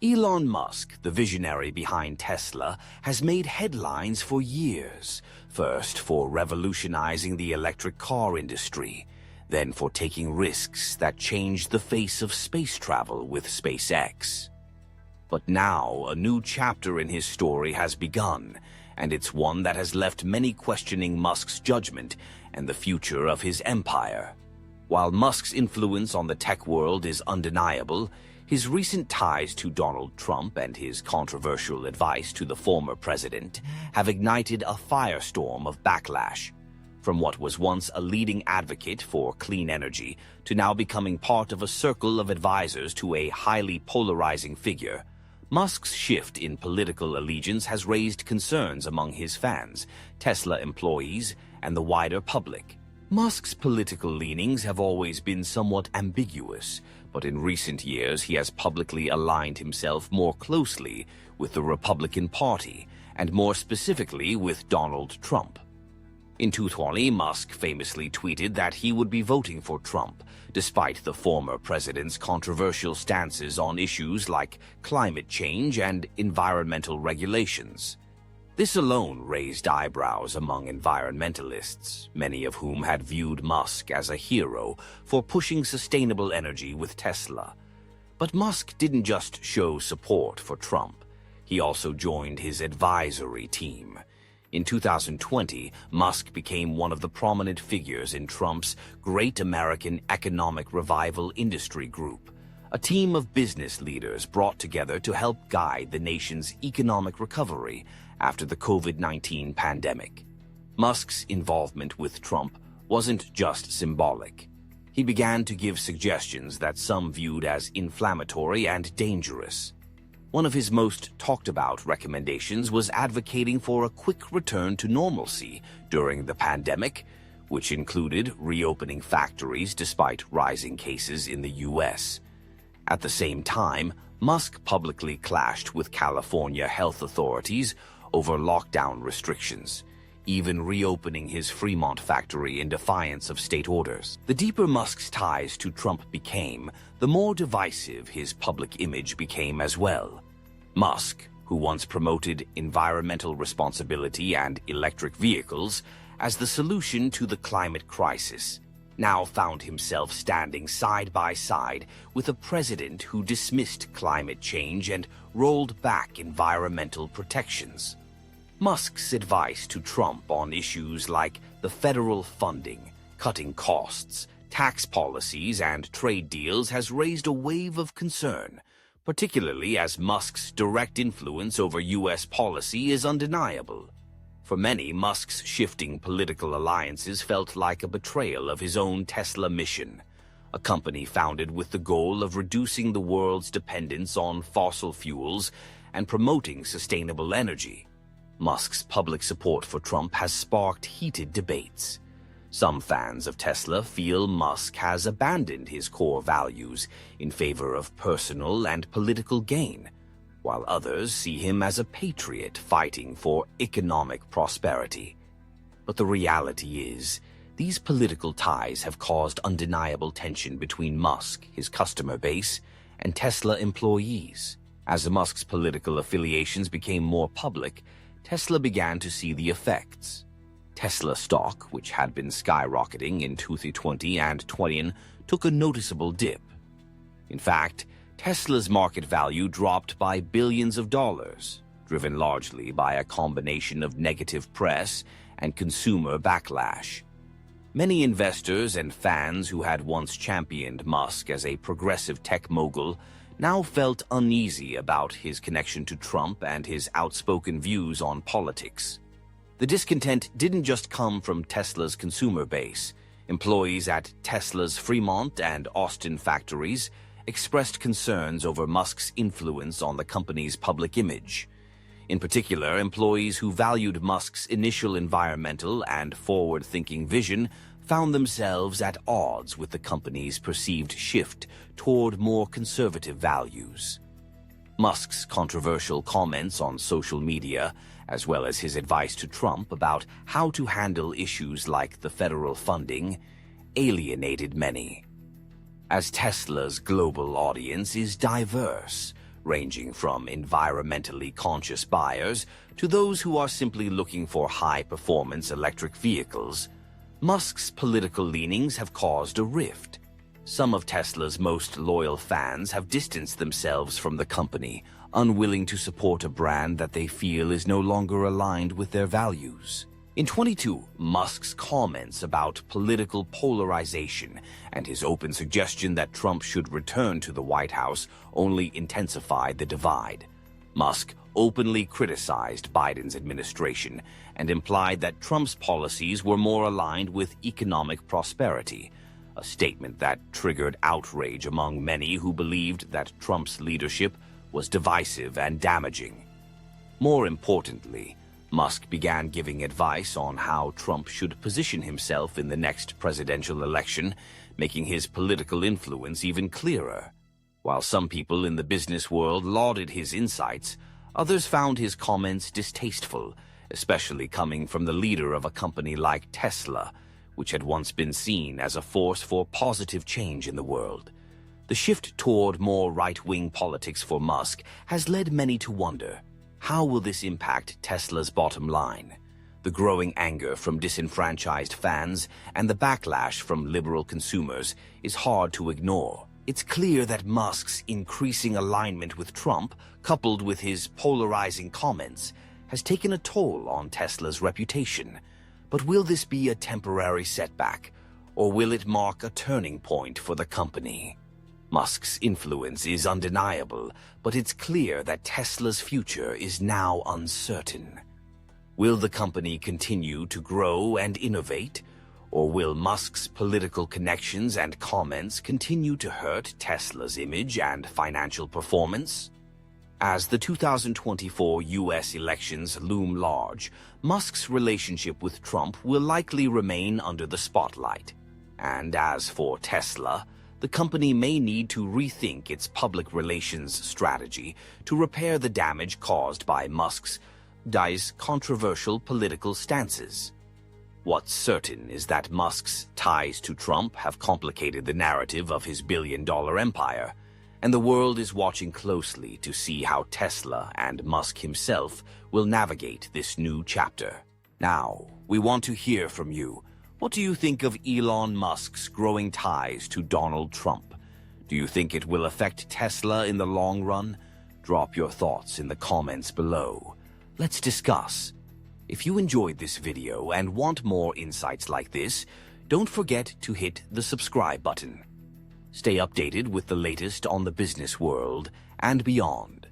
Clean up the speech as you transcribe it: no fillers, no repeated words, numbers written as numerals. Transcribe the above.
Elon Musk, the visionary behind Tesla, has made headlines for years. First, for revolutionizing the electric car industry, then for taking risks that changed the face of space travel with SpaceX. But now, a new chapter in his story has begun, and it's one that has left many questioning Musk's judgment and the future of his empire. While Musk's influence on the tech world is undeniable, his recent ties to Donald Trump and his controversial advice to the former president have ignited a firestorm of backlash. From what was once a leading advocate for clean energy to now becoming part of a circle of advisors to a highly polarizing figure, Musk's shift in political allegiance has raised concerns among his fans, Tesla employees, and the wider public. Musk's political leanings have always been somewhat ambiguous, but in recent years he has publicly aligned himself more closely with the Republican Party, and more specifically with Donald Trump. In 2020, Musk famously tweeted that he would be voting for Trump, despite the former president's controversial stances on issues like climate change and environmental regulations. This alone raised eyebrows among environmentalists, many of whom had viewed Musk as a hero for pushing sustainable energy with Tesla. But Musk didn't just show support for Trump. He also joined his advisory team. In 2020, Musk became one of the prominent figures in Trump's Great American Economic Revival Industry Group, a team of business leaders brought together to help guide the nation's economic recovery after the COVID-19 pandemic. Musk's involvement with Trump wasn't just symbolic. He began to give suggestions that some viewed as inflammatory and dangerous. One of his most talked about recommendations was advocating for a quick return to normalcy during the pandemic, which included reopening factories despite rising cases in the U.S. At the same time, Musk publicly clashed with California health authorities over lockdown restrictions, even reopening his Fremont factory in defiance of state orders. The deeper Musk's ties to Trump became, the more divisive his public image became as well. Musk, who once promoted environmental responsibility and electric vehicles as the solution to the climate crisis, now found himself standing side by side with a president who dismissed climate change and rolled back environmental protections. Musk's advice to Trump on issues like the federal funding, cutting costs, tax policies, and trade deals has raised a wave of concern, particularly as Musk's direct influence over U.S. policy is undeniable. For many, Musk's shifting political alliances felt like a betrayal of his own Tesla mission, a company founded with the goal of reducing the world's dependence on fossil fuels and promoting sustainable energy. Musk's public support for Trump has sparked heated debates. Some fans of Tesla feel Musk has abandoned his core values in favor of personal and political gain, while others see him as a patriot fighting for economic prosperity. But the reality is, these political ties have caused undeniable tension between Musk, his customer base, and Tesla employees. As Musk's political affiliations became more public, Tesla began to see the effects. Tesla stock, which had been skyrocketing in 2020 and 2021, took a noticeable dip. In fact, Tesla's market value dropped by billions of dollars, driven largely by a combination of negative press and consumer backlash. Many investors and fans who had once championed Musk as a progressive tech mogul now felt uneasy about his connection to Trump and his outspoken views on politics. The discontent didn't just come from Tesla's consumer base. Employees at Tesla's Fremont and Austin factories expressed concerns over Musk's influence on the company's public image. In particular, employees who valued Musk's initial environmental and forward-thinking vision found themselves at odds with the company's perceived shift toward more conservative values. Musk's controversial comments on social media, as well as his advice to Trump about how to handle issues like the federal funding, alienated many. As Tesla's global audience is diverse, ranging from environmentally conscious buyers to those who are simply looking for high-performance electric vehicles. Musk's political leanings have caused a rift. Some of Tesla's most loyal fans have distanced themselves from the company, unwilling to support a brand that they feel is no longer aligned with their values. In 2022, Musk's comments about political polarization and his open suggestion that Trump should return to the White House only intensified the divide. Musk openly criticized Biden's administration and implied that Trump's policies were more aligned with economic prosperity, a statement that triggered outrage among many who believed that Trump's leadership was divisive and damaging. More importantly, Musk began giving advice on how Trump should position himself in the next presidential election, making his political influence even clearer. While some people in the business world lauded his insights, others found his comments distasteful, especially coming from the leader of a company like Tesla, which had once been seen as a force for positive change in the world. The shift toward more right-wing politics for Musk has led many to wonder, how will this impact Tesla's bottom line? The growing anger from disenfranchised fans and the backlash from liberal consumers is hard to ignore. It's clear that Musk's increasing alignment with Trump, coupled with his polarizing comments, has taken a toll on Tesla's reputation. But will this be a temporary setback, or will it mark a turning point for the company? Musk's influence is undeniable, but it's clear that Tesla's future is now uncertain. Will the company continue to grow and innovate, or will Musk's political connections and comments continue to hurt Tesla's image and financial performance? As the 2024 U.S. elections loom large, Musk's relationship with Trump will likely remain under the spotlight. And as for Tesla, the company may need to rethink its public relations strategy to repair the damage caused by Musk's controversial political stances. What's certain is that Musk's ties to Trump have complicated the narrative of his billion-dollar empire, and the world is watching closely to see how Tesla and Musk himself will navigate this new chapter. Now, we want to hear from you. What do you think of Elon Musk's growing ties to Donald Trump? Do you think it will affect Tesla in the long run? Drop your thoughts in the comments below. Let's discuss. If you enjoyed this video and want more insights like this, don't forget to hit the subscribe button. Stay updated with the latest on the business world and beyond.